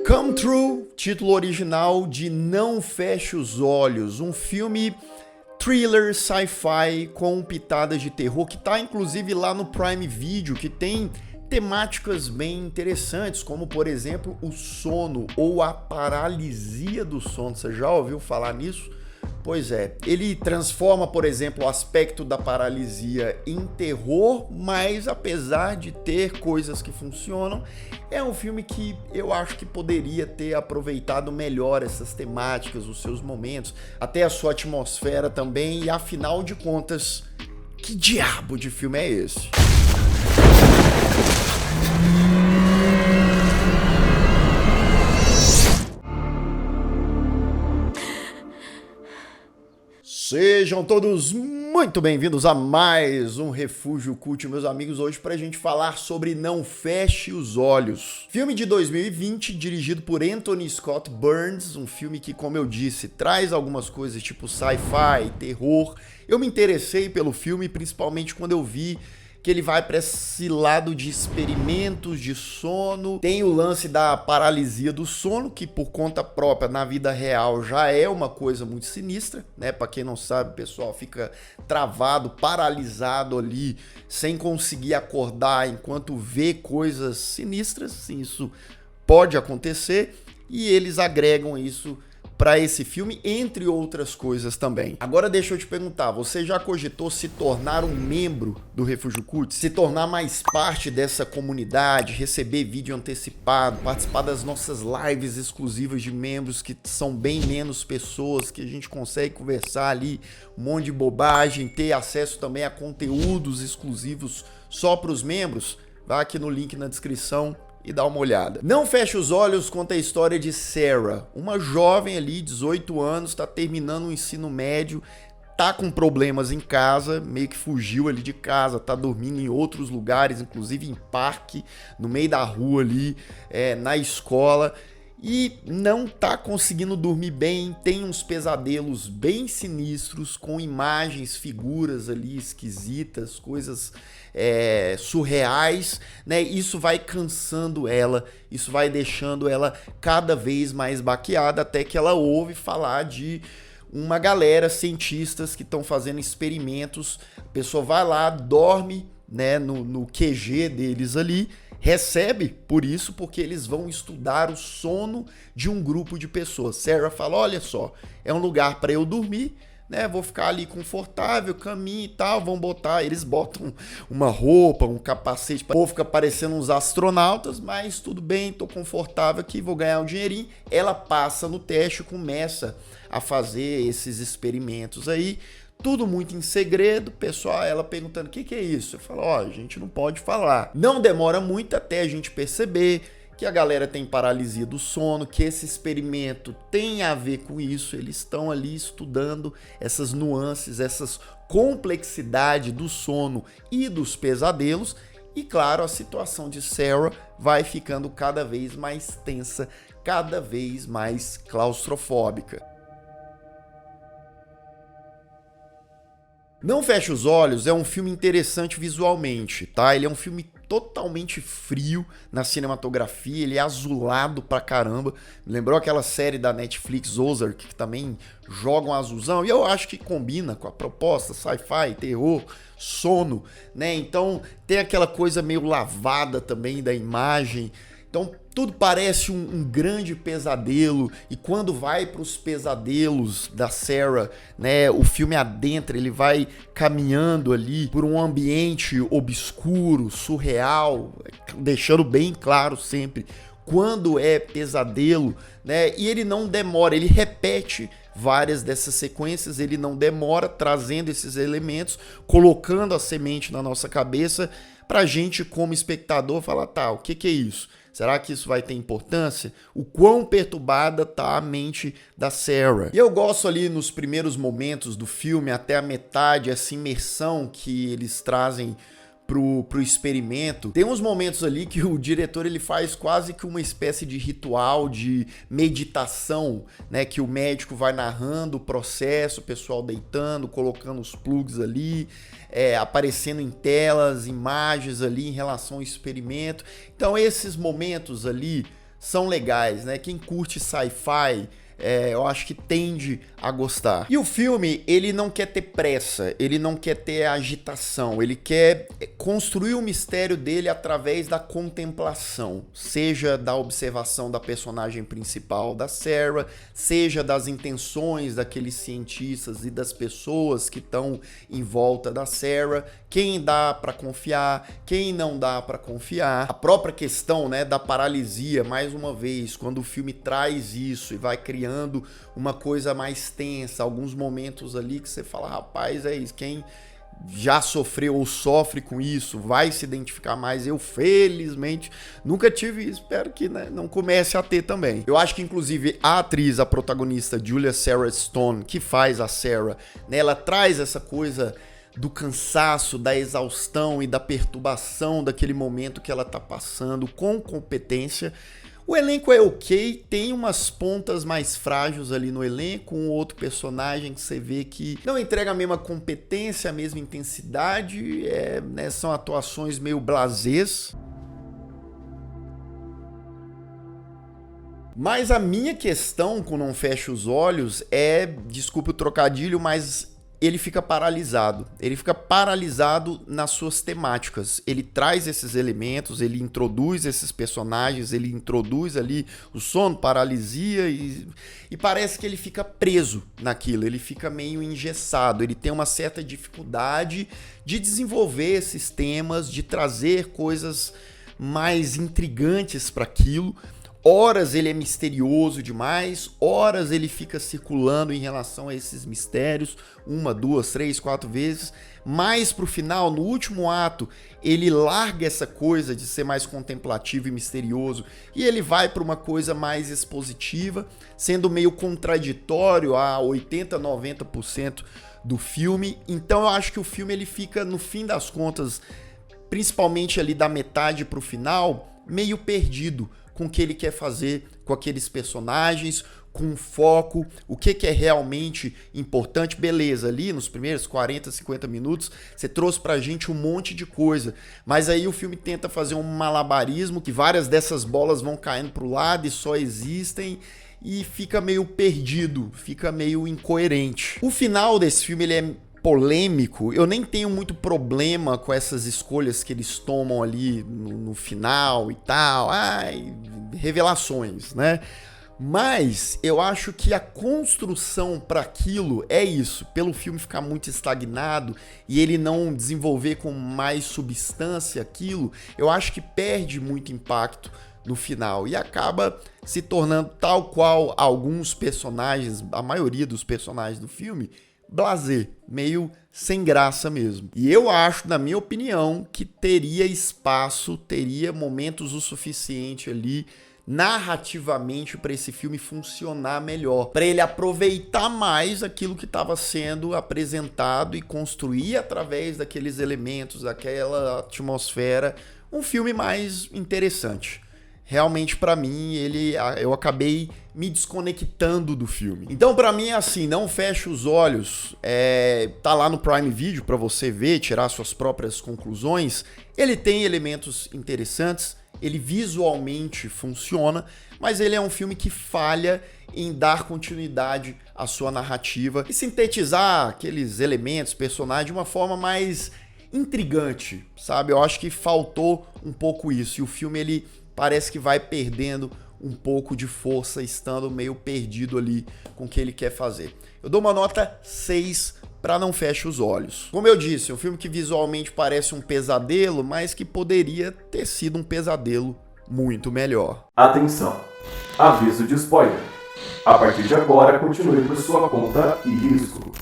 Come True, título original de Não Feche os Olhos, um filme thriller sci-fi com pitadas de terror que tá inclusive lá no Prime Video, que tem temáticas bem interessantes, como por exemplo o sono ou a paralisia do sono. Você já ouviu falar nisso? Pois é, ele transforma, por exemplo, o aspecto da paralisia em terror, mas apesar de ter coisas que funcionam, é um filme que eu acho que poderia ter aproveitado melhor essas temáticas, os seus momentos, até a sua atmosfera também, e afinal de contas, que diabo de filme é esse? Sejam todos muito bem-vindos a mais um Refúgio Cult, meus amigos, hoje pra gente falar sobre Não Feche os Olhos. Filme de 2020, dirigido por Anthony Scott Burns, um filme que, como eu disse, traz algumas coisas tipo sci-fi, terror. Eu me interessei pelo filme, principalmente quando eu vi que ele vai para esse lado de experimentos de sono. Tem o lance da paralisia do sono, que por conta própria na vida real já é uma coisa muito sinistra, né? Para quem não sabe, o pessoal fica travado, paralisado ali, sem conseguir acordar enquanto vê coisas sinistras. Sim, isso pode acontecer e eles agregam isso para esse filme, entre outras coisas também. Agora deixa eu te perguntar, você já cogitou se tornar um membro do Refúgio Cult? Se tornar mais parte dessa comunidade, receber vídeo antecipado, participar das nossas lives exclusivas de membros, que são bem menos pessoas, que a gente consegue conversar ali, um monte de bobagem, ter acesso também a conteúdos exclusivos só para os membros? Vá aqui no link na descrição e dá uma olhada. Não Feche os Olhos conta a história de Sarah, uma jovem ali, 18 anos, está terminando o ensino médio, tá com problemas em casa, meio que fugiu ali de casa, tá dormindo em outros lugares, inclusive em parque, no meio da rua ali, na escola, e não tá conseguindo dormir bem, tem uns pesadelos bem sinistros, com imagens, figuras ali esquisitas, coisas surreais, né? Isso vai cansando ela, isso vai deixando ela cada vez mais baqueada, até que ela ouve falar de uma galera, cientistas que estão fazendo experimentos. A pessoa vai lá, dorme, né, no QG deles ali, recebe por isso, porque eles vão estudar o sono de um grupo de pessoas. Sarah fala, olha só, é um lugar para eu dormir, né, vou ficar ali confortável, caminho e tal, eles botam uma roupa, um capacete, para o povo ficar parecendo uns astronautas, mas tudo bem, tô confortável aqui, vou ganhar um dinheirinho. Ela passa no teste e começa a fazer esses experimentos aí, tudo muito em segredo, pessoal, ela perguntando, o que é isso? Eu falo, a gente não pode falar. Não demora muito até a gente perceber que a galera tem paralisia do sono, que esse experimento tem a ver com isso, eles estão ali estudando essas nuances, essas complexidades do sono e dos pesadelos, e claro, a situação de Sarah vai ficando cada vez mais tensa, cada vez mais claustrofóbica. Não Feche os Olhos é um filme interessante visualmente, tá? Ele é um filme totalmente frio na cinematografia, ele é azulado pra caramba. Me lembrou aquela série da Netflix, Ozark, que também joga um azulzão, e eu acho que combina com a proposta, sci-fi, terror, sono, né? Então tem aquela coisa meio lavada também da imagem. Então tudo parece um grande pesadelo, e quando vai para os pesadelos da Sarah, né, o filme adentra, ele vai caminhando ali por um ambiente obscuro, surreal, deixando bem claro sempre quando é pesadelo, né, e ele não demora, ele repete várias dessas sequências, ele não demora, trazendo esses elementos, colocando a semente na nossa cabeça, pra gente como espectador falar, tá, o que é isso? Será que isso vai ter importância? O quão perturbada tá a mente da Sarah? E eu gosto ali nos primeiros momentos do filme, até a metade, essa imersão que eles trazem pro experimento. Tem uns momentos ali que o diretor ele faz quase que uma espécie de ritual de meditação, né? Que o médico vai narrando o processo, o pessoal deitando, colocando os plugs ali, aparecendo em telas, imagens ali em relação ao experimento. Então esses momentos ali são legais, né? Quem curte sci-fi, eu acho que tende a gostar. E o filme, ele não quer ter pressa, ele não quer ter agitação, ele quer construir o mistério dele através da contemplação, seja da observação da personagem principal, da Sarah, seja das intenções daqueles cientistas e das pessoas que estão em volta da Sarah, quem dá pra confiar, quem não dá pra confiar. A própria questão, né, da paralisia, mais uma vez, quando o filme traz isso e vai criando uma coisa mais tensa, alguns momentos ali que você fala, rapaz, é isso, quem já sofreu ou sofre com isso vai se identificar mais. Eu, felizmente, nunca tive isso, espero que, né, não comece a ter também. Eu acho que, inclusive, a atriz, a protagonista, Julia Sarah Stone, que faz a Sarah, né, ela traz essa coisa do cansaço, da exaustão e da perturbação daquele momento que ela tá passando com competência. O elenco é ok, tem umas pontas mais frágeis ali no elenco, um outro personagem que você vê que não entrega a mesma competência, a mesma intensidade, né, são atuações meio blasés. Mas a minha questão com Não Feche os Olhos desculpe o trocadilho, mas ele fica paralisado. Ele fica paralisado nas suas temáticas. Ele traz esses elementos, ele introduz esses personagens, ele introduz ali o sono, paralisia e parece que ele fica preso naquilo. Ele fica meio engessado. Ele tem uma certa dificuldade de desenvolver esses temas, de trazer coisas mais intrigantes para aquilo. Horas ele é misterioso demais, horas ele fica circulando em relação a esses mistérios, 1, 2, 3, 4 vezes, mas pro final, no último ato, ele larga essa coisa de ser mais contemplativo e misterioso e ele vai para uma coisa mais expositiva, sendo meio contraditório a 80, 90% do filme. Então eu acho que o filme ele fica, no fim das contas, principalmente ali da metade pro final, meio perdido com o que ele quer fazer com aqueles personagens, com foco, o que é realmente importante. Beleza, ali nos primeiros 40, 50 minutos, você trouxe pra gente um monte de coisa, mas aí o filme tenta fazer um malabarismo, que várias dessas bolas vão caindo pro lado e só existem, e fica meio perdido, fica meio incoerente. O final desse filme, ele é polêmico. Eu nem tenho muito problema com essas escolhas que eles tomam ali no final e tal. Revelações, né? Mas eu acho que a construção para aquilo é isso. Pelo filme ficar muito estagnado e ele não desenvolver com mais substância aquilo, eu acho que perde muito impacto no final e acaba se tornando tal qual alguns personagens, a maioria dos personagens do filme, blasé, meio sem graça mesmo. E eu acho, na minha opinião, que teria espaço, teria momentos o suficiente ali narrativamente para esse filme funcionar melhor, para ele aproveitar mais aquilo que estava sendo apresentado e construir através daqueles elementos, daquela atmosfera, um filme mais interessante. Realmente, pra mim, eu acabei me desconectando do filme. Então, pra mim, é assim, Não Feche os Olhos, tá lá no Prime Video pra você ver, tirar suas próprias conclusões. Ele tem elementos interessantes, ele visualmente funciona, mas ele é um filme que falha em dar continuidade à sua narrativa e sintetizar aqueles elementos, personagens de uma forma mais intrigante, sabe? Eu acho que faltou um pouco isso, e o filme, ele parece que vai perdendo um pouco de força, estando meio perdido ali com o que ele quer fazer. Eu dou uma nota 6 para Não Feche os Olhos. Como eu disse, é um filme que visualmente parece um pesadelo, mas que poderia ter sido um pesadelo muito melhor. Atenção! Aviso de spoiler. A partir de agora, continue por sua conta e risco.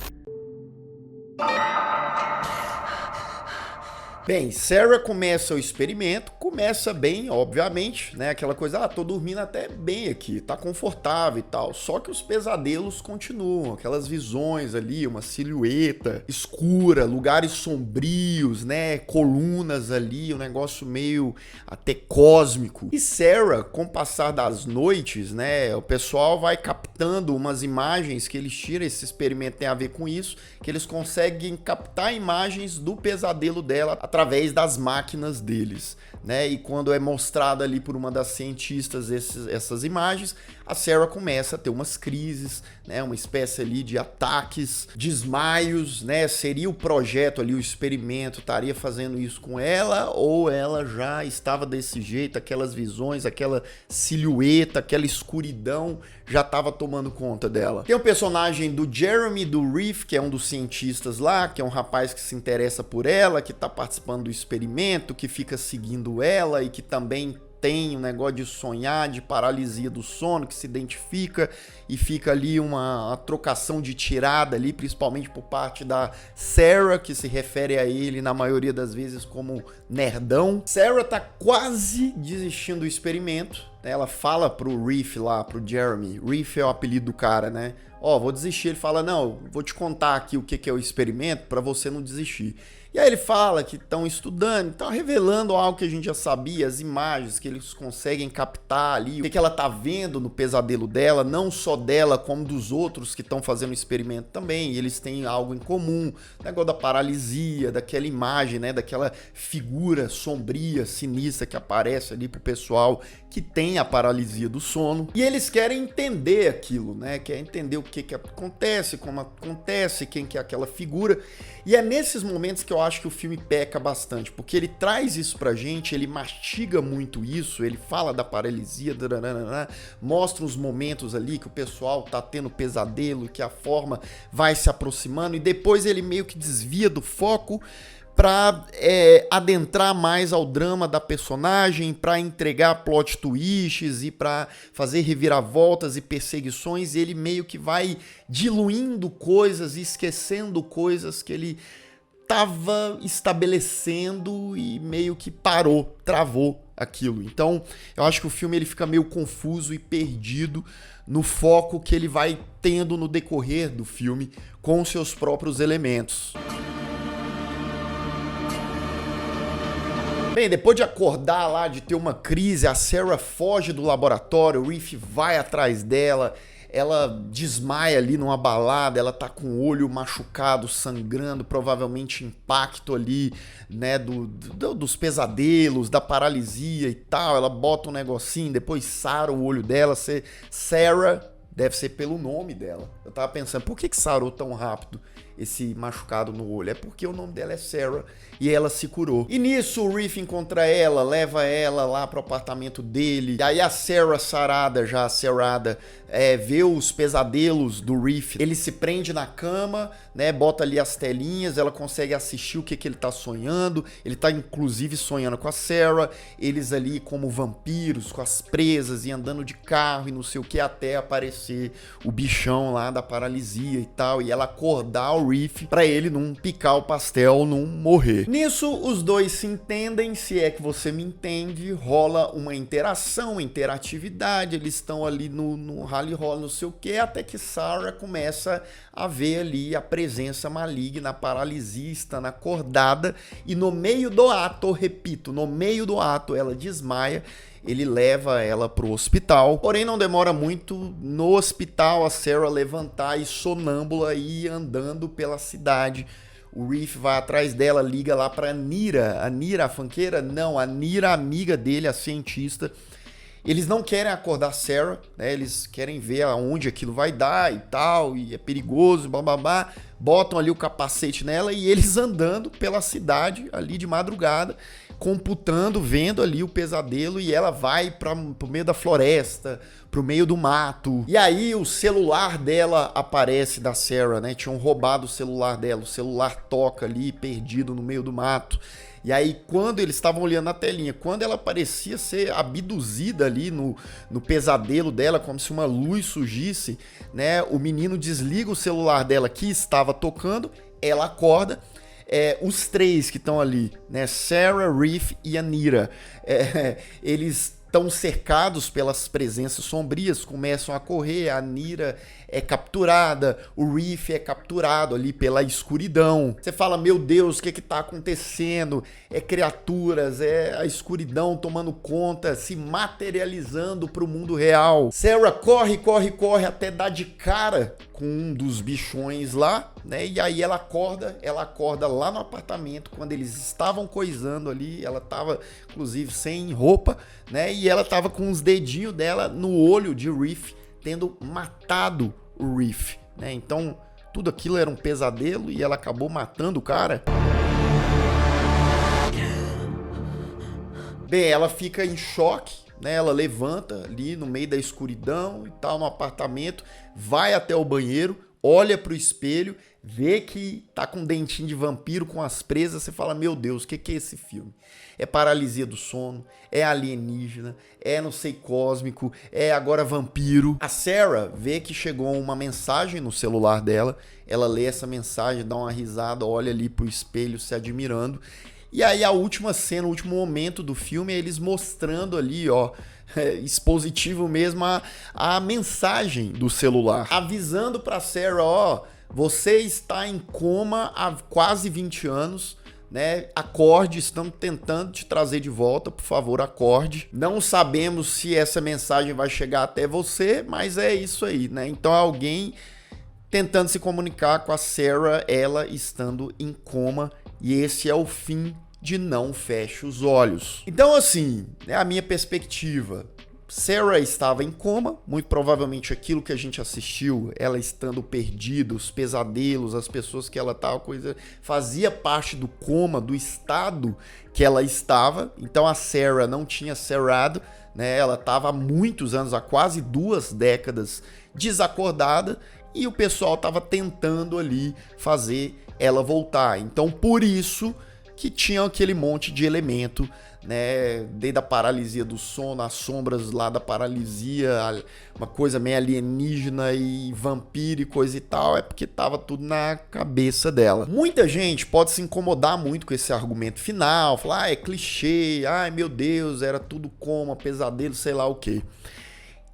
Bem, Sarah começa o experimento, começa bem, obviamente, né? Aquela coisa, tô dormindo até bem aqui, tá confortável e tal. Só que os pesadelos continuam, aquelas visões ali, uma silhueta escura, lugares sombrios, né? Colunas ali, um negócio meio até cósmico. E Sarah, com o passar das noites, né? O pessoal vai captando umas imagens que eles tiram, esse experimento tem a ver com isso, que eles conseguem captar imagens do pesadelo dela através das máquinas deles, né? E quando é mostrada ali por uma das cientistas essas imagens, a Sarah começa a ter umas crises, né? Uma espécie ali de ataques, desmaios, né? Seria o projeto ali, o experimento, estaria fazendo isso com ela, ou ela já estava desse jeito, aquelas visões, aquela silhueta, aquela escuridão já estava tomando conta dela. Tem o personagem do Jeremy, do Reef, que é um dos cientistas lá, que é um rapaz que se interessa por ela, que está participando do experimento, que fica seguindo ela e que também tem um negócio de sonhar, de paralisia do sono, que se identifica e fica ali uma trocação de tirada ali, principalmente por parte da Sarah, que se refere a ele na maioria das vezes como nerdão. Sarah tá quase desistindo do experimento, né? Ela fala pro Reef lá, pro Jeremy, Reef é o apelido do cara, né? Ó, vou desistir. Ele fala, não, vou te contar aqui o que é o experimento pra você não desistir. E aí ele fala que estão estudando, estão revelando algo que a gente já sabia, as imagens que eles conseguem captar ali, o que ela tá vendo no pesadelo dela, não só dela, como dos outros que estão fazendo o experimento também. E eles têm algo em comum, o negócio da paralisia, daquela imagem, né, daquela figura sombria, sinistra que aparece ali pro pessoal que tem a paralisia do sono. E eles querem entender aquilo, né, querem entender o que acontece, como acontece, quem que é aquela figura. E é nesses momentos que eu acho que o filme peca bastante, porque ele traz isso pra gente, ele mastiga muito isso, ele fala da paralisia, mostra uns momentos ali que o pessoal tá tendo pesadelo, que a forma vai se aproximando, e depois ele meio que desvia do foco para adentrar mais ao drama da personagem, para entregar plot twists e para fazer reviravoltas e perseguições. E ele meio que vai diluindo coisas e esquecendo coisas que ele estava estabelecendo e meio que parou, travou aquilo. Então, eu acho que o filme ele fica meio confuso e perdido no foco que ele vai tendo no decorrer do filme com seus próprios elementos. Bem, depois de acordar lá, de ter uma crise, a Sarah foge do laboratório, o Reef vai atrás dela, ela desmaia ali numa balada, ela tá com o olho machucado, sangrando, provavelmente impacto ali, né, dos pesadelos, da paralisia e tal. Ela bota um negocinho, depois sara o olho dela, Sarah, deve ser pelo nome dela. Eu tava pensando, por que sarou tão rápido esse machucado no olho? É porque o nome dela é Sarah e ela se curou. E nisso o Reef encontra ela, leva ela lá pro apartamento dele. E aí a Sarah sarada, vê os pesadelos do Reef. Ele se prende na cama, né, bota ali as telinhas, ela consegue assistir o que ele tá sonhando. Ele tá inclusive sonhando com a Sarah, eles ali como vampiros, com as presas e andando de carro e não sei o que, até aparecer o bichão lá da paralisia e tal, e ela acordar o Reef pra ele não picar o pastel, não morrer. Nisso, os dois se entendem, se é que você me entende, rola uma interação, interatividade, eles estão ali no rally rola, não sei o que, até que Sarah começa a ver ali a presença maligna, a paralisia, estando acordada, e no meio do ato, repito, no meio do ato, ela desmaia. Ele leva ela pro hospital, porém não demora muito no hospital a Sarah levantar e sonâmbula e ir andando pela cidade. O Reef vai atrás dela, liga lá pra Nira. A Nira, a funkeira? Não, a Nira, a amiga dele, a cientista. Eles não querem acordar a Sarah, né? Eles querem ver aonde aquilo vai dar e tal, e é perigoso, bababá. Botam ali o capacete nela e eles andando pela cidade ali de madrugada, computando, vendo ali o pesadelo, e ela vai pro meio da floresta, pro meio do mato. E aí o celular dela aparece, da Sarah, né? Tinham roubado o celular dela, o celular toca ali, perdido no meio do mato. E aí, quando eles estavam olhando na telinha, quando ela parecia ser abduzida ali no pesadelo dela, como se uma luz surgisse, né? O menino desliga o celular dela que estava tocando, ela acorda. Os três que estão ali, né? Sarah, Reef e a Nira, eles estão cercados pelas presenças sombrias, começam a correr, a Neera é capturada, o Reef é capturado ali pela escuridão. Você fala, meu Deus, o que tá acontecendo? É criaturas, é a escuridão tomando conta, se materializando pro mundo real. Sarah corre até dar de cara com um dos bichões lá, né? E aí ela acorda lá no apartamento, quando eles estavam coisando ali, ela tava, inclusive, sem roupa, né? E ela tava com os dedinhos dela no olho de Reef, tendo matado o Reef, né? Então, tudo aquilo era um pesadelo e ela acabou matando o cara. Bem, ela fica em choque, né? Ela levanta ali no meio da escuridão e tal, no apartamento, vai até o banheiro, olha pro espelho, vê que tá com um dentinho de vampiro com as presas, você fala, meu Deus, o que é esse filme? É paralisia do sono, é alienígena, é não sei cósmico, é agora vampiro. A Sarah vê que chegou uma mensagem no celular dela, ela lê essa mensagem, dá uma risada, olha ali pro espelho se admirando. E aí a última cena, o último momento do filme é eles mostrando ali, ó, expositivo mesmo, a mensagem do celular, avisando pra Sarah, ó, você está em coma há quase 20 anos, né? Acorde, estamos tentando te trazer de volta, por favor, acorde. Não sabemos se essa mensagem vai chegar até você, mas é isso aí, né? Então alguém tentando se comunicar com a Sarah, ela estando em coma, e esse é o fim de Não Feche os Olhos. Então, assim, é a minha perspectiva. Sarah estava em coma, muito provavelmente aquilo que a gente assistiu, ela estando perdida, os pesadelos, as pessoas que ela estava, fazia parte do coma, do estado que ela estava. Então a Sarah não tinha sarado, né? Ela estava há muitos anos, há quase 2 décadas, desacordada, e o pessoal estava tentando ali fazer ela voltar. Então por isso que tinha aquele monte de elemento, né, desde a paralisia do sono, as sombras lá da paralisia, uma coisa meio alienígena e vampiro e coisa e tal, é porque tava tudo na cabeça dela. Muita gente pode se incomodar muito com esse argumento final, falar, é clichê, ai meu Deus, era tudo coma, pesadelo, sei lá o quê.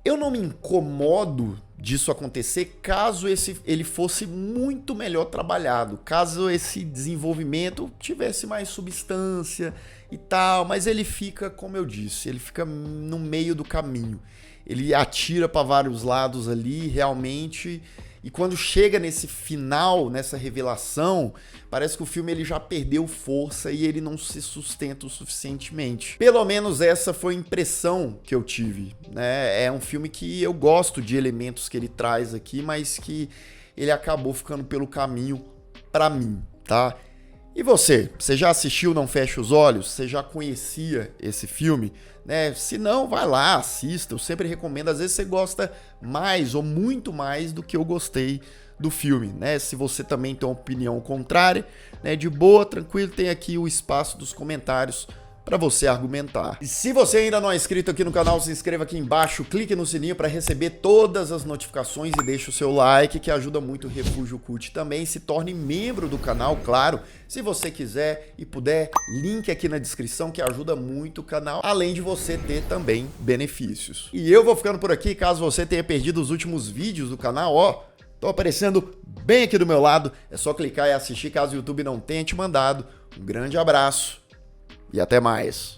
Eu não me incomodo disso acontecer caso ele fosse muito melhor trabalhado, caso esse desenvolvimento tivesse mais substância e tal, mas ele fica, como eu disse, ele fica no meio do caminho. Ele atira para vários lados ali, realmente, e quando chega nesse final, nessa revelação, parece que o filme ele já perdeu força e ele não se sustenta o suficientemente. Pelo menos essa foi a impressão que eu tive, né? É um filme que eu gosto de elementos que ele traz aqui, mas que ele acabou ficando pelo caminho pra mim, tá? E você já assistiu Não Feche os Olhos? Você já conhecia esse filme? Né? Se não, vai lá, assista. Eu sempre recomendo. Às vezes você gosta mais ou muito mais do que eu gostei do filme, né? Se você também tem uma opinião contrária, né? De boa, tranquilo, tem aqui o espaço dos comentários para você argumentar. E se você ainda não é inscrito aqui no canal, se inscreva aqui embaixo, clique no sininho para receber todas as notificações e deixe o seu like, que ajuda muito o Refúgio Cult. Também se torne membro do canal, claro, se você quiser e puder, link aqui na descrição que ajuda muito o canal, além de você ter também benefícios. E eu vou ficando por aqui, caso você tenha perdido os últimos vídeos do canal, ó, tô aparecendo bem aqui do meu lado, é só clicar e assistir caso o YouTube não tenha te mandado. Um grande abraço e até mais.